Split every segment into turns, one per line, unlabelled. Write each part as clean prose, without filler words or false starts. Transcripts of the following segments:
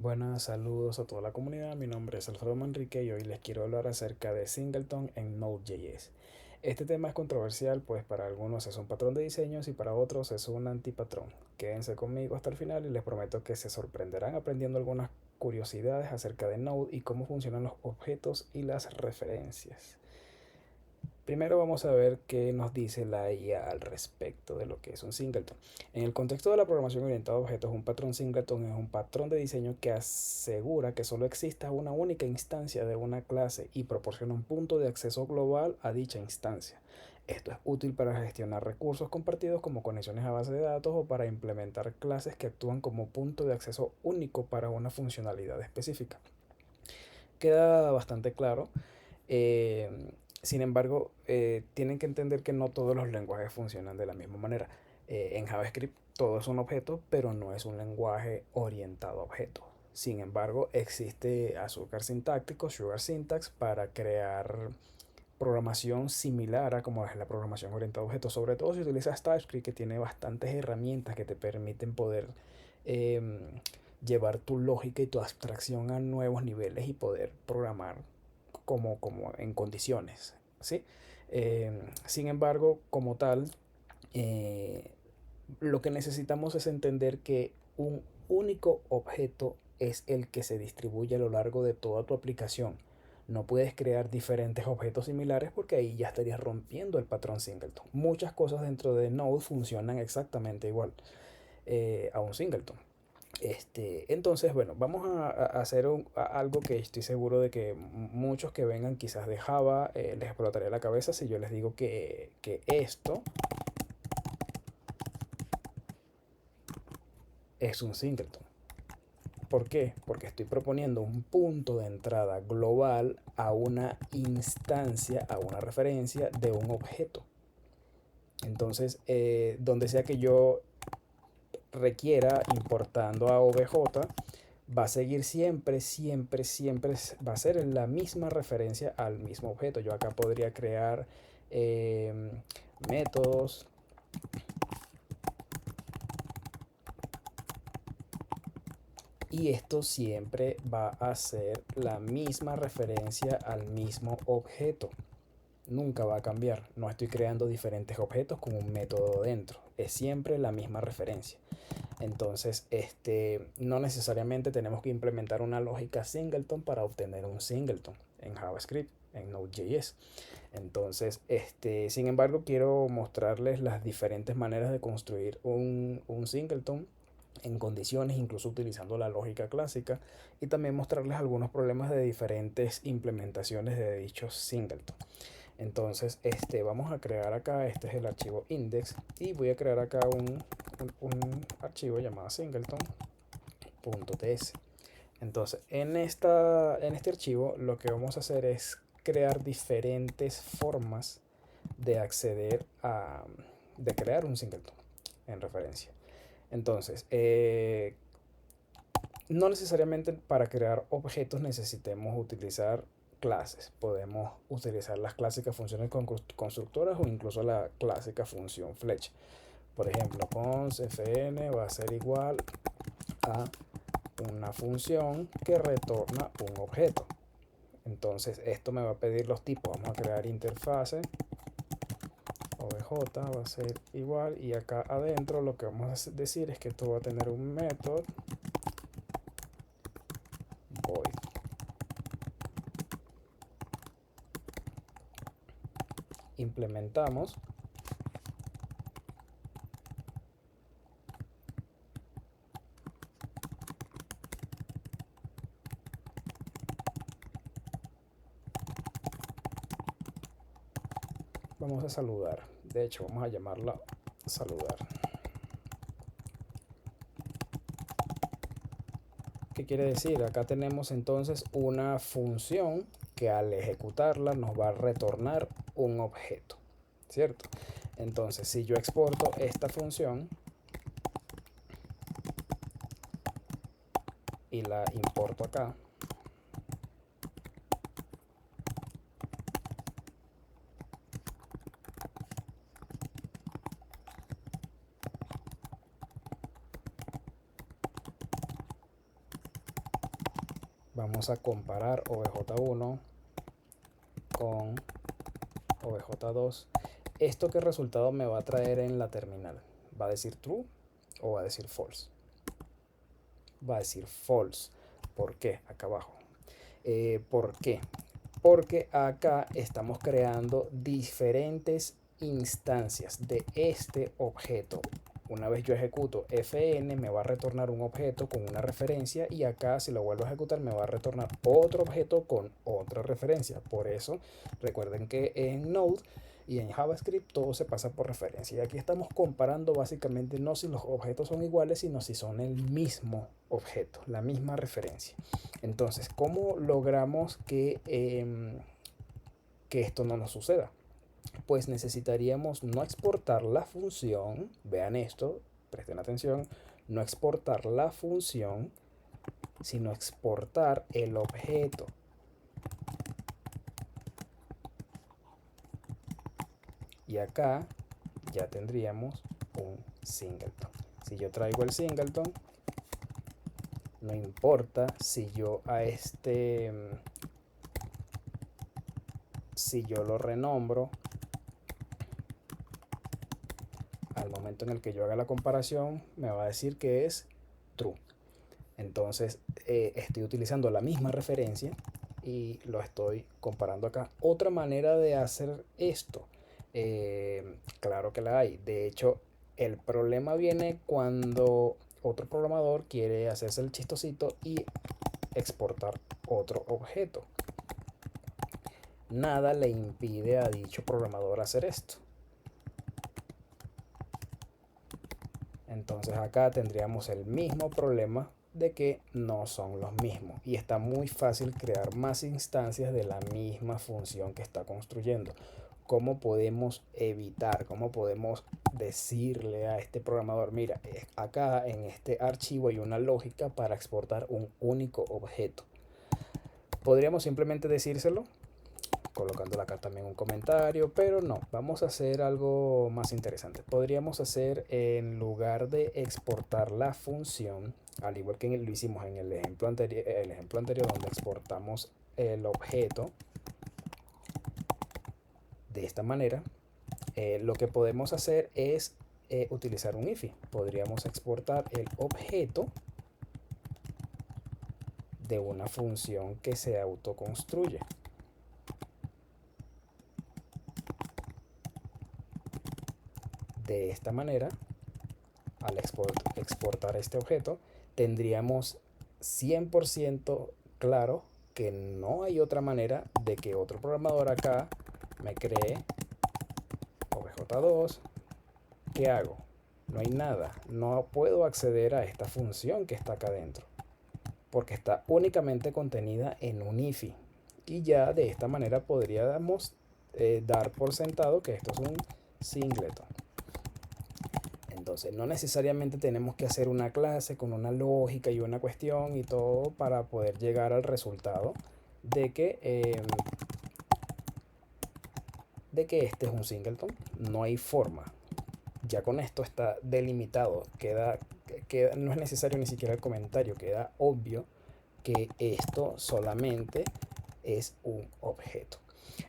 Buenas, saludos a toda la comunidad. Mi nombre es Alfredo Manrique y hoy les quiero hablar acerca de Singleton en Node.js. Este tema es controversial, pues para algunos es un patrón de diseños y para otros es un antipatrón. Quédense conmigo hasta el final y les prometo que se sorprenderán aprendiendo algunas curiosidades acerca de Node y cómo funcionan los objetos y las referencias. Primero vamos a ver qué nos dice la IA al respecto de lo que es un singleton. En el contexto de la programación orientada a objetos, un patrón singleton es un patrón de diseño que asegura que solo exista una única instancia de una clase y proporciona un punto de acceso global a dicha instancia. Esto es útil para gestionar recursos compartidos como conexiones a base de datos o para implementar clases que actúan como punto de acceso único para una funcionalidad específica. Queda bastante claro. eh, Sin embargo, tienen que entender que no todos los lenguajes funcionan de la misma manera. En JavaScript todo es un objeto, pero no es un lenguaje orientado a objetos. Sin embargo, existe azúcar sintáctico, sugar syntax, para crear programación similar a como es la programación orientada a objetos. Sobre todo si utilizas TypeScript, que tiene bastantes herramientas que te permiten poder eh, llevar tu lógica y tu abstracción a nuevos niveles y poder programar como en condiciones, ¿sí? Sin embargo, como tal, eh, lo que necesitamos es entender que un único objeto es el que se distribuye a lo largo de toda tu aplicación. No puedes crear diferentes objetos similares porque ahí ya estarías rompiendo el patrón singleton. Muchas cosas dentro de Node funcionan exactamente igual a un singleton. Entonces, bueno, vamos a hacer algo que estoy seguro de que muchos que vengan quizás de Java les explotaría la cabeza si yo les digo que esto es un singleton. ¿Por qué? Porque estoy proponiendo un punto de entrada global a una instancia, a una referencia de un objeto. Entonces, donde sea que yo requiera importando a obj, va a seguir siempre, siempre, siempre, va a ser la misma referencia al mismo objeto. Yo acá podría crear eh, métodos y esto siempre va a ser la misma referencia al mismo objeto. Nunca va a cambiar. No estoy creando diferentes objetos con un método dentro. Es siempre la misma referencia. Entonces, no necesariamente tenemos que implementar una lógica singleton para obtener un singleton en JavaScript, en Node.js. Entonces, sin embargo, quiero mostrarles las diferentes maneras de construir un singleton en condiciones, incluso utilizando la lógica clásica, y también mostrarles algunos problemas de diferentes implementaciones de dichos singleton. Entonces, vamos a crear acá, este es el archivo index, y voy a crear acá un archivo llamado singleton.ts. Entonces, en este archivo lo que vamos a hacer es crear diferentes formas de acceder de crear un singleton en referencia. Entonces, no necesariamente para crear objetos necesitemos utilizar clases. Podemos utilizar las clásicas funciones constructoras o incluso la clásica función flecha. Por ejemplo, cons fn va a ser igual a una función que retorna un objeto. Entonces esto me va a pedir los tipos. Vamos a crear interfase. obj va a ser igual, y acá adentro lo que vamos a decir es que esto va a tener un método void. Implementamos. Vamos a saludar. De hecho, vamos a llamarla saludar. ¿Qué quiere decir? Acá tenemos entonces una función que al ejecutarla nos va a retornar un objeto, ¿cierto? Entonces, si yo exporto esta función y la importo acá, Vamos a comparar obj1 con obj2. ¿Esto qué resultado me va a traer en la terminal? ¿Va a decir true o va a decir false? Va a decir false. ¿Por qué? Acá abajo. ¿Por qué? Porque acá estamos creando diferentes instancias de este objeto. Una vez yo ejecuto fn, me va a retornar un objeto con una referencia, y acá si lo vuelvo a ejecutar me va a retornar otro objeto con otra referencia. Por eso recuerden que en Node y en JavaScript todo se pasa por referencia. Y aquí estamos comparando básicamente no si los objetos son iguales, sino si son el mismo objeto, la misma referencia. Entonces, ¿cómo logramos que esto no nos suceda? Pues necesitaríamos no exportar la función, vean esto, presten atención, no exportar la función, sino exportar el objeto. Y acá ya tendríamos un singleton. Si yo traigo el singleton, no importa si yo si yo lo renombro, al momento en el que yo haga la comparación me va a decir que es true. Entonces estoy utilizando la misma referencia y lo estoy comparando acá. Otra manera de hacer esto, claro que la hay. De hecho, el problema viene cuando otro programador quiere hacerse el chistosito y exportar otro objeto. Nada le impide a dicho programador hacer esto. Entonces acá tendríamos el mismo problema de que no son los mismos, y está muy fácil crear más instancias de la misma función que está construyendo. ¿Cómo podemos evitar, cómo podemos decirle a este programador, mira, acá en este archivo hay una lógica para exportar un único objeto? Podríamos simplemente decírselo colocándole acá también un comentario, pero no, vamos a hacer algo más interesante. Podríamos hacer, en lugar de exportar la función, al igual que lo hicimos en el ejemplo anterior donde exportamos el objeto de esta manera, lo que podemos hacer es utilizar un IFI. Podríamos exportar el objeto de una función que se autoconstruye. De esta manera, al exportar este objeto, tendríamos 100% claro que no hay otra manera de que otro programador acá me cree obj2. ¿Qué hago? No hay nada, no puedo acceder a esta función que está acá dentro, porque está únicamente contenida en un IFI. Y ya de esta manera podríamos dar por sentado que esto es un singleton. Entonces, no necesariamente tenemos que hacer una clase con una lógica y una cuestión y todo para poder llegar al resultado de que este es un singleton. No hay forma. Ya con esto está delimitado. No es necesario ni siquiera el comentario. Queda obvio que esto solamente es un objeto.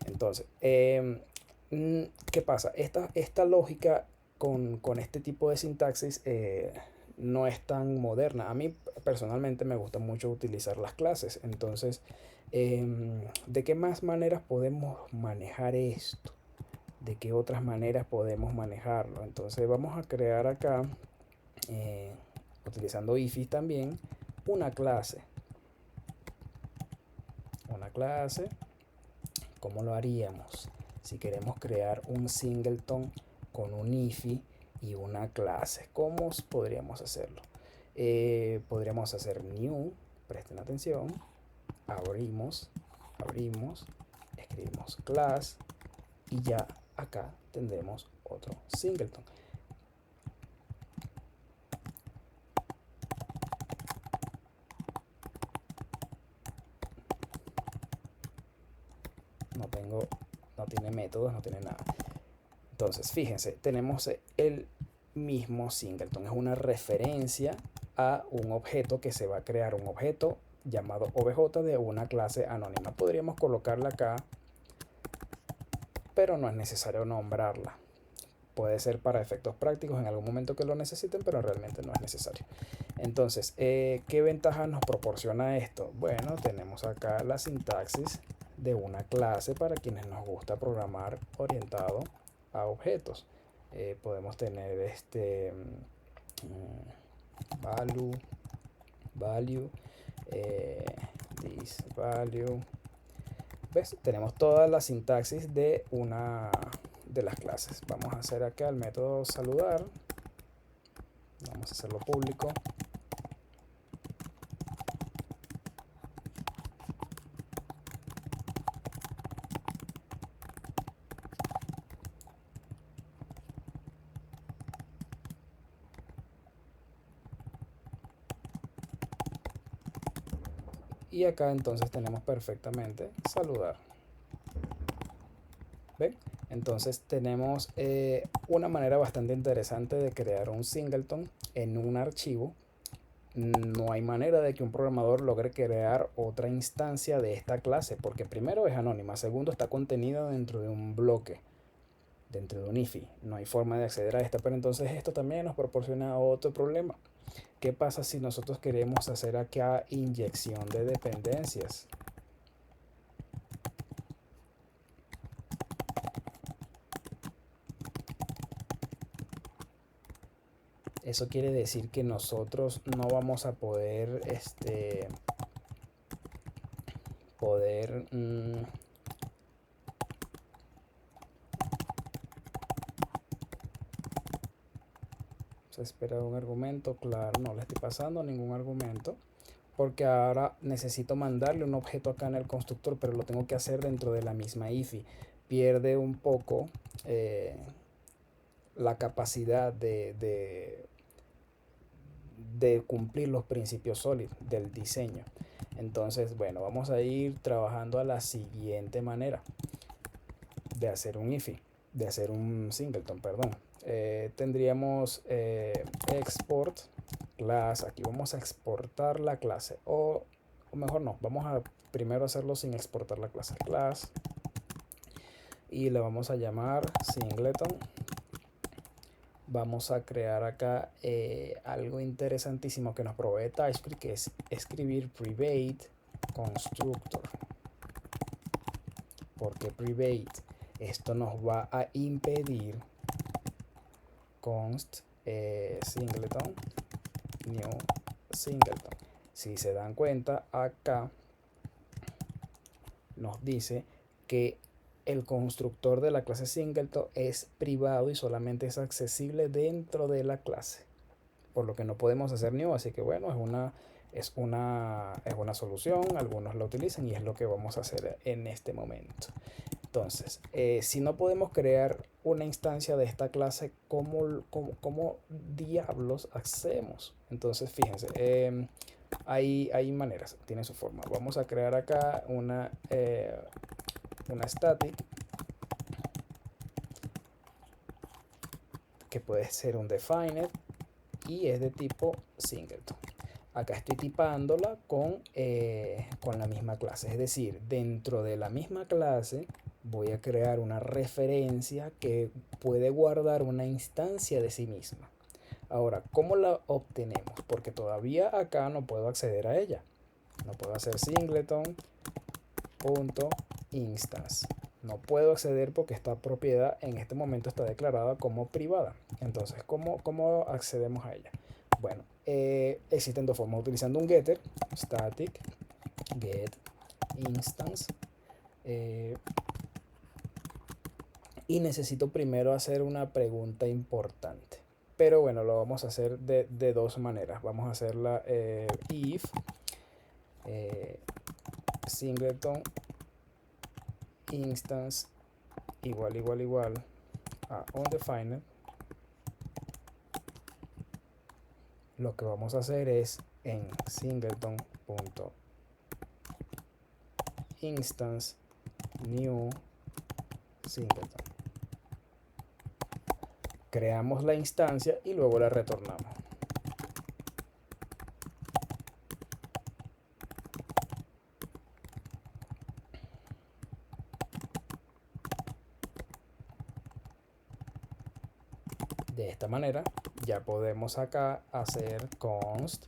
Entonces, ¿qué pasa? Esta lógica con este tipo de sintaxis no es tan moderna. A mí personalmente me gusta mucho utilizar las clases. Entonces, ¿de qué más maneras podemos manejar esto? ¿De qué otras maneras podemos manejarlo? Entonces vamos a crear acá, utilizando IFIs también, una clase. Una clase, ¿cómo lo haríamos? Si queremos crear un singleton con un IFI y una clase, ¿cómo podríamos hacerlo? Podríamos hacer new, presten atención, abrimos, escribimos class y ya acá tendremos otro singleton. No tiene métodos, no tiene nada. Entonces, fíjense, tenemos el mismo singleton. Es una referencia a un objeto que se va a crear, un objeto llamado obj de una clase anónima. Podríamos colocarla acá, pero no es necesario nombrarla. Puede ser para efectos prácticos en algún momento que lo necesiten, pero realmente no es necesario. Entonces, ¿qué ventajas nos proporciona esto? Bueno, tenemos acá la sintaxis de una clase para quienes nos gusta programar orientado a objetos. Podemos tener value, this value. ¿Ves? Tenemos toda la sintaxis de una de las clases. Vamos a hacer acá el método saludar. Vamos a hacerlo público. Y acá entonces tenemos perfectamente saludar. ¿Ven? Entonces tenemos una manera bastante interesante de crear un singleton en un archivo. No hay manera de que un programador logre crear otra instancia de esta clase, porque primero es anónima, segundo está contenida dentro de un bloque, dentro de un IFI. No hay forma de acceder a esta, pero entonces esto también nos proporciona otro problema. ¿Qué pasa si nosotros queremos hacer acá inyección de dependencias? Eso quiere decir que nosotros no vamos a poder se espera un argumento. Claro, no le estoy pasando ningún argumento, porque ahora necesito mandarle un objeto acá en el constructor, pero lo tengo que hacer dentro de la misma IFI. Pierde un poco la capacidad de cumplir los principios SOLID del diseño. Entonces, bueno, vamos a ir trabajando a la siguiente manera de hacer un IFI, de hacer un singleton, perdón. Tendríamos export class. Aquí vamos a exportar la clase, o mejor no, vamos a primero hacerlo sin exportar la clase. Class, y le vamos a llamar singleton. Vamos a crear acá algo interesantísimo que nos provee TypeScript, que es escribir private constructor. Porque private, esto nos va a impedir const singleton new singleton. Si se dan cuenta, acá nos dice que el constructor de la clase singleton es privado y solamente es accesible dentro de la clase, por lo que no podemos hacer new. Así que bueno, es una solución, algunos la utilizan y es lo que vamos a hacer en este momento. Entonces, si no podemos crear una instancia de esta clase, ¿cómo diablos hacemos? Entonces, fíjense, hay maneras, tiene su forma. Vamos a crear acá una static, que puede ser un defined y es de tipo singleton. Acá estoy tipándola con la misma clase, es decir, dentro de la misma clase voy a crear una referencia que puede guardar una instancia de sí misma. Ahora, ¿cómo la obtenemos? Porque todavía acá no puedo acceder a ella. No puedo hacer singleton.instance. No puedo acceder porque esta propiedad en este momento está declarada como privada. Entonces, ¿cómo accedemos a ella? Bueno, existen dos formas: utilizando un getter, static get instance, y necesito primero hacer una pregunta importante, pero bueno, lo vamos a hacer de dos maneras. Vamos a hacerla if singleton instance igual a undefined. Lo que vamos a hacer es en singleton.instance new singleton. Creamos la instancia y luego la retornamos. De esta manera ya podemos acá hacer const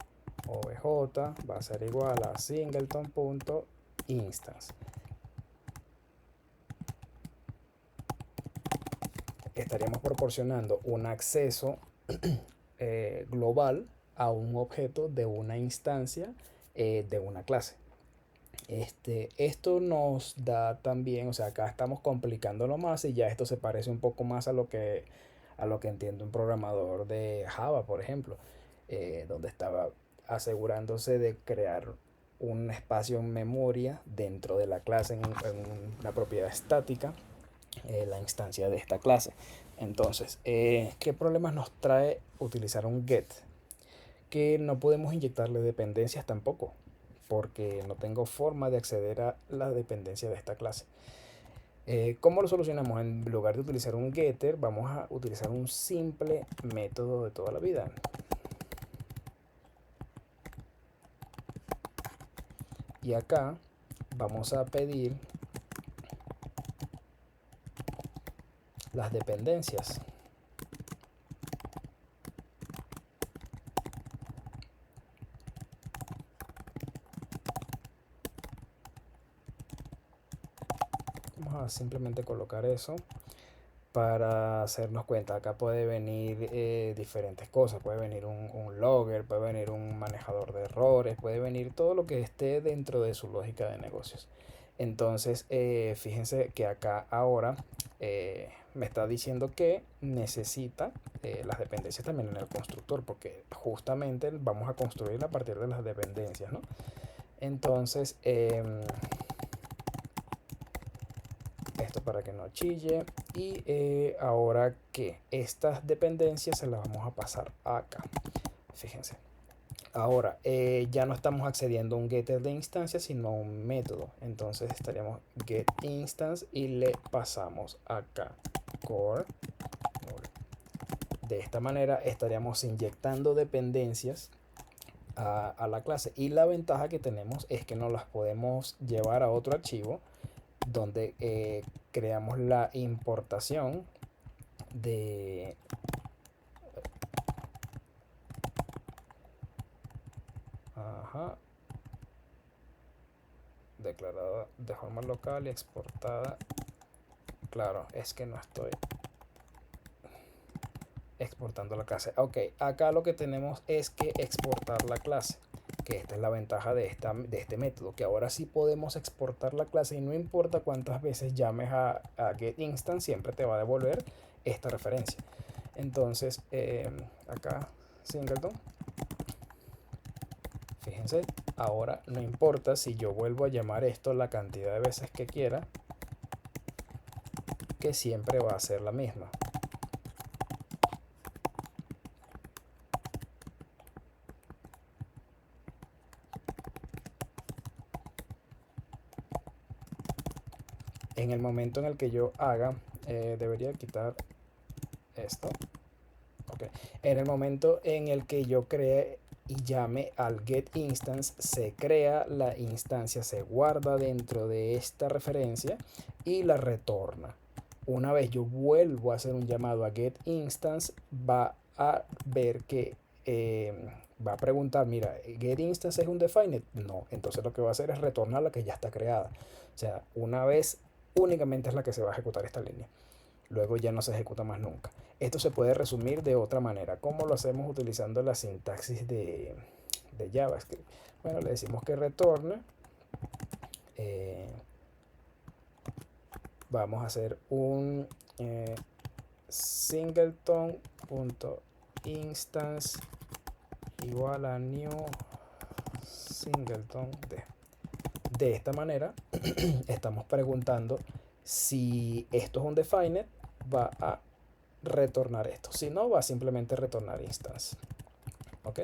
obj va a ser igual a singleton.instance. Estaríamos proporcionando un acceso global a un objeto de una instancia de una clase. Esto nos da también, o sea, acá estamos complicándolo más y ya esto se parece un poco más a lo que entiende un programador de Java, por ejemplo, donde estaba asegurándose de crear un espacio en memoria dentro de la clase en una propiedad estática, la instancia de esta clase. Entonces, ¿qué problemas nos trae utilizar un get? Que no podemos inyectarle dependencias tampoco, porque no tengo forma de acceder a la dependencia de esta clase. ¿Cómo lo solucionamos? En lugar de utilizar un getter, vamos a utilizar un simple método de toda la vida. Y acá vamos a pedir las dependencias. Vamos a simplemente colocar eso para hacernos cuenta. Acá puede venir diferentes cosas. Puede venir un logger, puede venir un manejador de errores, puede venir todo lo que esté dentro de su lógica de negocios. Entonces, fíjense que acá ahora me está diciendo que necesita las dependencias también en el constructor, porque justamente vamos a construir a partir de las dependencias, ¿no? Entonces, esto para que no chille. Y ahora que estas dependencias se las vamos a pasar acá. Fíjense. Ahora, ya no estamos accediendo a un getter de instancia, sino a un método. Entonces estaríamos get instance y le pasamos acá core. De esta manera estaríamos inyectando dependencias a la clase. Y la ventaja que tenemos es que no las podemos llevar a otro archivo donde creamos la importación de declarada de forma local y exportada. Claro, es que no estoy exportando la clase. Ok, acá lo que tenemos es que exportar la clase, que esta es la ventaja de este método, que ahora sí podemos exportar la clase y no importa cuántas veces llames a getInstance, siempre te va a devolver esta referencia. Entonces, acá singleton, fíjense, ahora no importa si yo vuelvo a llamar esto la cantidad de veces que quiera, que siempre va a ser la misma. En el momento en el que yo haga, debería quitar esto. Okay. En el momento en el que yo cree y llame al getInstance, se crea la instancia, se guarda dentro de esta referencia y la retorna. Una vez yo vuelvo a hacer un llamado a getInstance, va a ver que va a preguntar, mira, getInstance es un defined. No, entonces lo que va a hacer es retornar la que ya está creada. O sea, una vez únicamente es la que se va a ejecutar esta línea. Luego ya no se ejecuta más nunca. Esto se puede resumir de otra manera. ¿Cómo lo hacemos utilizando la sintaxis de JavaScript? Bueno, le decimos que retorne. Vamos a hacer un singleton.instance igual a new singleton de esta manera estamos preguntando si esto es un defined, va a retornar esto. Si no, va a simplemente retornar instance. ¿Ok?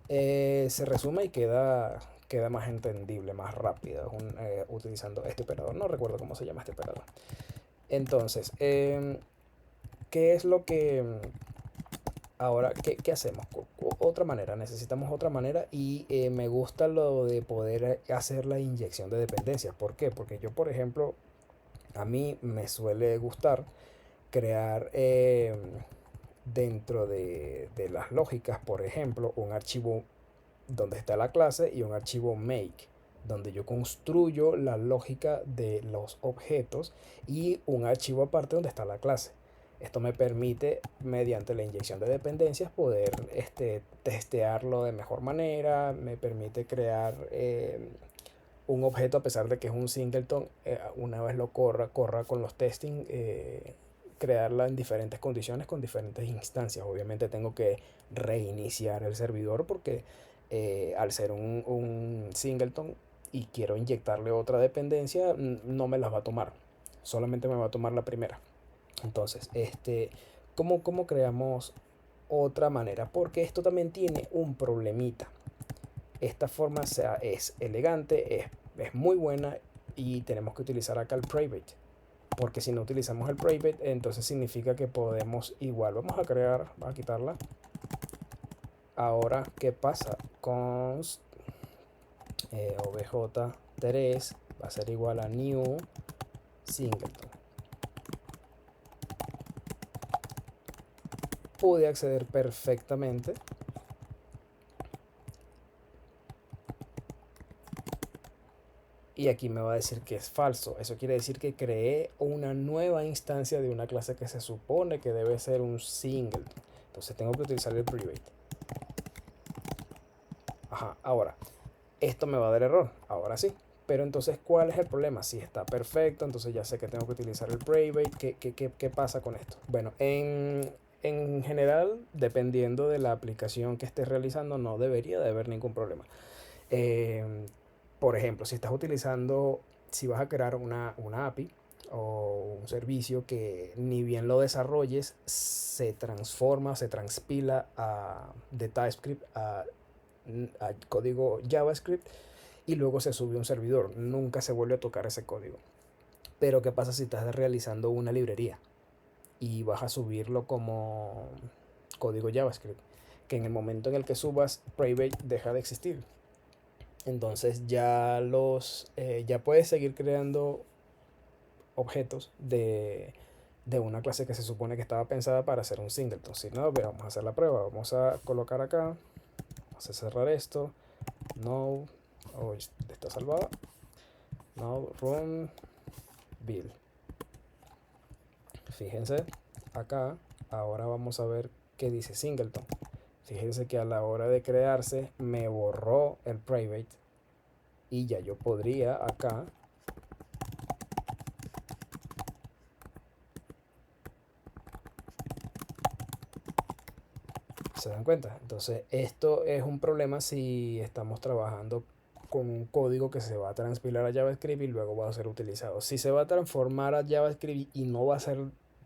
Se resume y queda más entendible, más rápido utilizando este operador. No recuerdo cómo se llama este operador. Entonces, ¿qué es lo que... Ahora, ¿qué hacemos? Otra manera, necesitamos otra manera y me gusta lo de poder hacer la inyección de dependencias. ¿Por qué? Porque yo, por ejemplo, a mí me suele gustar crear dentro de las lógicas, por ejemplo, un archivo donde está la clase y un archivo make, donde yo construyo la lógica de los objetos, y un archivo aparte donde está la clase. Esto me permite, mediante la inyección de dependencias, poder testearlo de mejor manera. Me permite crear un objeto, a pesar de que es un singleton, una vez lo corra con los testing, crearla en diferentes condiciones con diferentes instancias. Obviamente tengo que reiniciar el servidor porque al ser un singleton y quiero inyectarle otra dependencia, no me las va a tomar. Solamente me va a tomar la primera. Entonces, ¿cómo creamos otra manera? Porque esto también tiene un problemita. Esta forma, o sea, es elegante, es muy buena, y tenemos que utilizar acá el private. Porque si no utilizamos el private, entonces significa que podemos igual. Vamos a crear, vamos a quitarla. Ahora, ¿qué pasa? Const obj3 va a ser igual a new singleton. Pude acceder perfectamente. Y aquí me va a decir que es falso. Eso quiere decir que creé una nueva instancia de una clase que se supone que debe ser un singleton. Entonces tengo que utilizar el private. Ajá, ahora, esto me va a dar error. Ahora sí. Pero entonces, ¿cuál es el problema? Si está perfecto, entonces ya sé que tengo que utilizar el private. ¿Qué pasa con esto? Bueno, en general, dependiendo de la aplicación que estés realizando, no debería de haber ningún problema. Por ejemplo, si estás utilizando, si vas a crear una API o un servicio que ni bien lo desarrolles, se transforma, se transpila de TypeScript a código JavaScript, y luego se sube a un servidor. Nunca se vuelve a tocar ese código. Pero ¿qué pasa si estás realizando una librería y vas a subirlo como código JavaScript? Que en el momento en el que subas, private deja de existir. Entonces ya puedes seguir creando objetos de una clase que se supone que estaba pensada para hacer un singleton. Si no, vamos a hacer la prueba. Vamos a colocar acá, vamos a cerrar esto. No, está salvada. No, run build. Fíjense acá. Ahora vamos a ver qué dice singleton. Fíjense que a la hora de crearse me borró el private, y ya yo podría acá ¿se dan cuenta? Entonces, esto es un problema si estamos trabajando con un código que se va a transpilar a JavaScript y luego va a ser utilizado. Si se va a transformar a JavaScript y no va a ser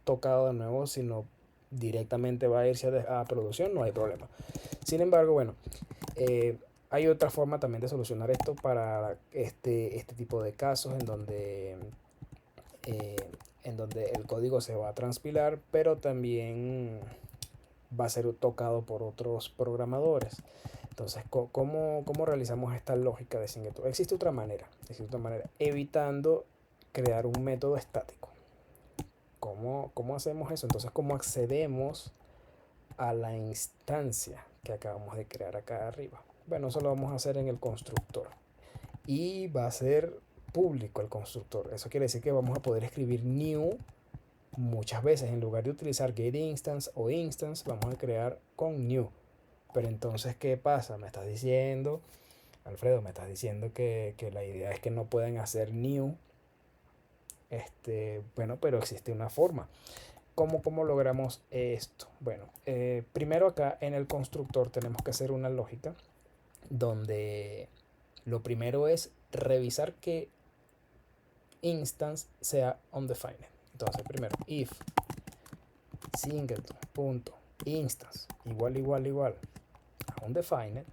tocado de nuevo, sino directamente va a irse a producción, no hay problema. Sin embargo, bueno, hay otra forma también de solucionar esto para este tipo de casos eh, en donde el código se va a transpilar, pero también va a ser tocado por otros programadores. Entonces, ¿cómo realizamos esta lógica de singleton? Existe otra manera, evitando crear un método estático. ¿Cómo hacemos eso? Entonces, ¿cómo accedemos a la instancia que acabamos de crear acá arriba? Bueno, eso lo vamos a hacer en el constructor, y va a ser público el constructor. Eso quiere decir que vamos a poder escribir new muchas veces. En lugar de utilizar getInstance o instance, vamos a crear con new. Pero entonces, ¿qué pasa? Me estás diciendo, Alfredo, me estás diciendo que la idea es que no pueden hacer new. Bueno, pero existe una forma. ¿Cómo logramos esto? Bueno, primero acá en el constructor tenemos que hacer una lógica donde lo primero es revisar que instance sea undefined. Entonces, primero, if singleton.instance igual a undefined,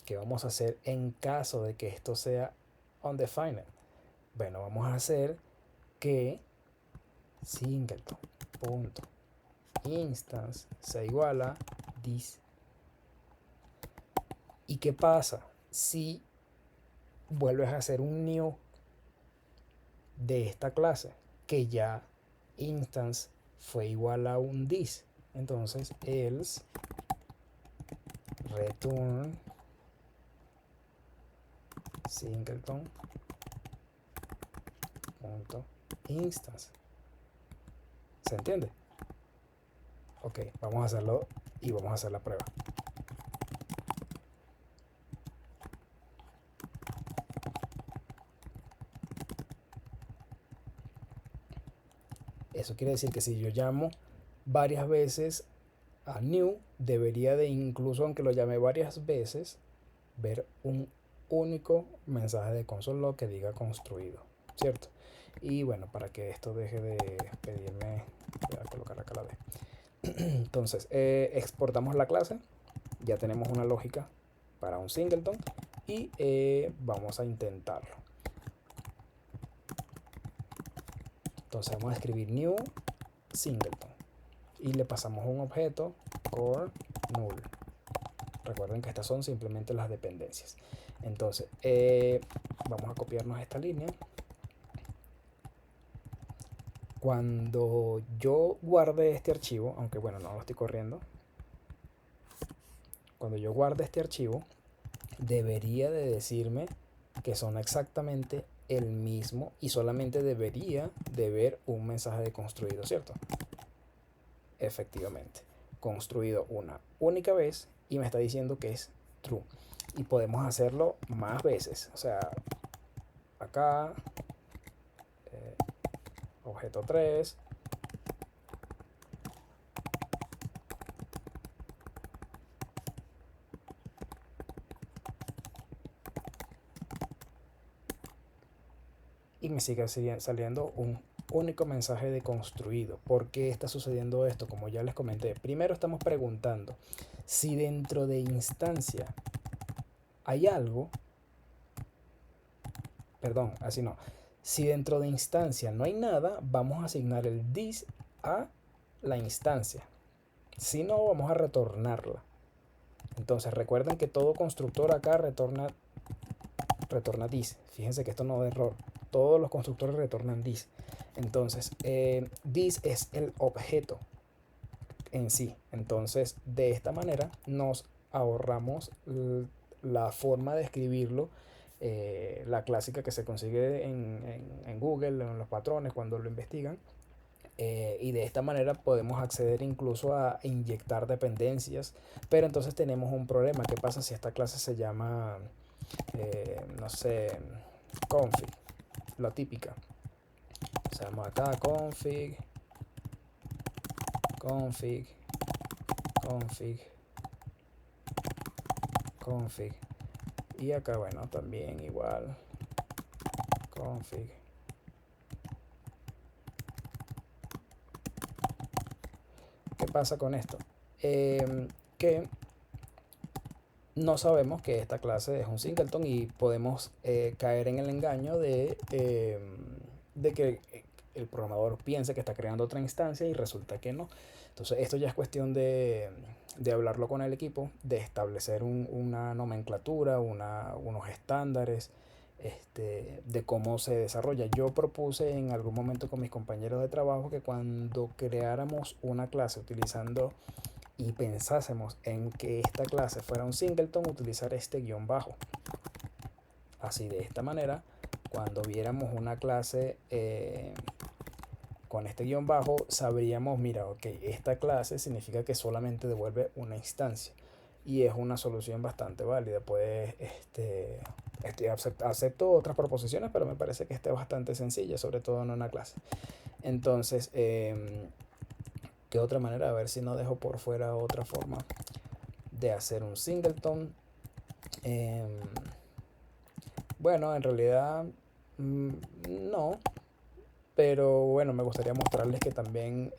¿qué vamos a hacer en caso de que esto sea undefined? Bueno, vamos a hacer que singleton.instance sea igual a this. ¿Y qué pasa si vuelves a hacer un new de esta clase que ya instance fue igual a un this. Entonces else return singleton.instance. ¿Se entiende? Ok, vamos a hacerlo y vamos a hacer la prueba. Eso quiere decir que si yo llamo varias veces a new, debería de, incluso aunque lo llame varias veces, ver un único mensaje de console log que diga construido, ¿cierto? Y bueno, para que esto deje de pedirme, voy a colocar acá la D. Entonces, exportamos la clase, ya tenemos una lógica para un singleton y vamos a intentarlo. Entonces vamos a escribir new singleton y le pasamos un objeto core null. Recuerden que estas son simplemente las dependencias. Entonces vamos a copiarnos esta línea. Cuando yo guarde este archivo, aunque bueno, no lo estoy corriendo, cuando yo guarde este archivo, debería de decirme que son exactamente el mismo y solamente debería de ver un mensaje de construido, ¿cierto? Efectivamente, construido una única vez y me está diciendo que es true. Y podemos hacerlo más veces, o sea, acá, objeto 3, y me sigue saliendo un único mensaje de construido. ¿Por qué está sucediendo esto? Como ya les comenté, primero estamos preguntando si dentro de instancia hay algo, perdón, así no, si dentro de instancia no hay nada, vamos a asignar el this a la instancia, si no vamos a retornarla. Entonces recuerden que todo constructor acá retorna this. Fíjense que esto no es error, todos los constructores retornan this. Entonces this es el objeto en sí. Entonces de esta manera nos ahorramos la forma de escribirlo, la clásica que se consigue en Google, en los patrones cuando lo investigan. Y de esta manera podemos acceder incluso a inyectar dependencias, pero entonces tenemos un problema. ¿Qué pasa si esta clase se llama no sé, config, la típica? O sea, vamos acá, config, config, config, config, y acá bueno, también igual, config. ¿Qué pasa con esto? Que no sabemos que esta clase es un singleton y podemos caer en el engaño de que el programador piense que está creando otra instancia y resulta que no. Entonces esto ya es cuestión de hablarlo con el equipo, de establecer una nomenclatura, unos estándares, de cómo se desarrolla. Yo propuse en algún momento con mis compañeros de trabajo que cuando creáramos una clase utilizando y pensásemos en que esta clase fuera un singleton, utilizar este guión bajo. Así, de esta manera, cuando viéramos una clase con este guión bajo, sabríamos, mira, ok, esta clase significa que solamente devuelve una instancia. Y es una solución bastante válida. Pues acepto otras proposiciones, pero me parece que esta es bastante sencilla, sobre todo en una clase. Entonces, ¿qué otra manera? A ver si no dejo por fuera otra forma de hacer un singleton. Bueno, en realidad no, pero bueno, me gustaría mostrarles que también,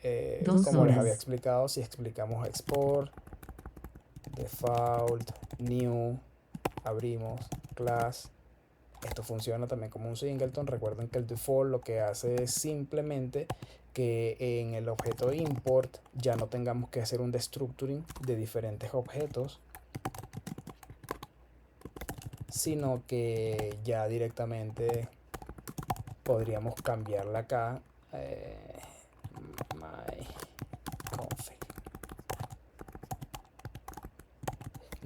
como les había explicado, si explicamos export, default, new, abrimos, class, esto funciona también como un singleton. Recuerden que el default lo que hace es simplemente que en el objeto import ya no tengamos que hacer un destructuring de diferentes objetos, sino que ya directamente podríamos cambiarla acá, my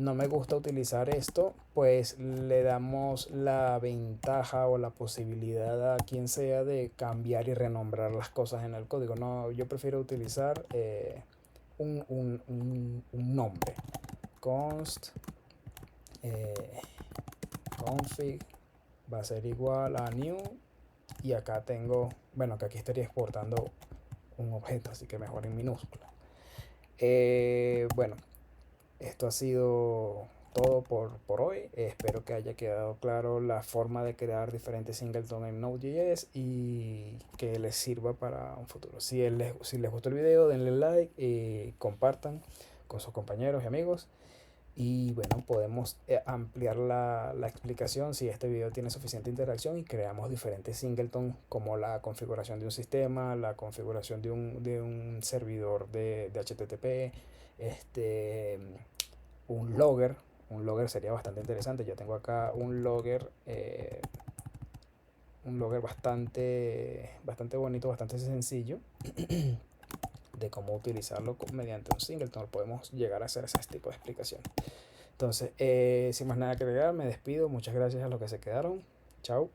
no me gusta utilizar esto, pues le damos la ventaja o la posibilidad a quien sea de cambiar y renombrar las cosas en el código. No, yo prefiero utilizar un nombre. Const eh, config va a ser igual a new, y acá tengo, bueno, que aquí estaría exportando un objeto, así que mejor en minúscula. Bueno, esto ha sido todo por hoy. Espero que haya quedado claro la forma de crear diferentes singleton en Node.js y que les sirva para un futuro. Si les gustó el video, denle like y compartan con sus compañeros y amigos. Y bueno, podemos ampliar la explicación si este video tiene suficiente interacción y creamos diferentes singleton, como la configuración de un sistema, la configuración de un servidor de HTTP, este, un logger. Un logger sería bastante interesante. Yo tengo acá un logger bastante bonito, bastante sencillo de cómo utilizarlo mediante un singleton. Podemos llegar a hacer ese tipo de explicación. Entonces, sin más nada que agregar, me despido. Muchas gracias a los que se quedaron. Chao.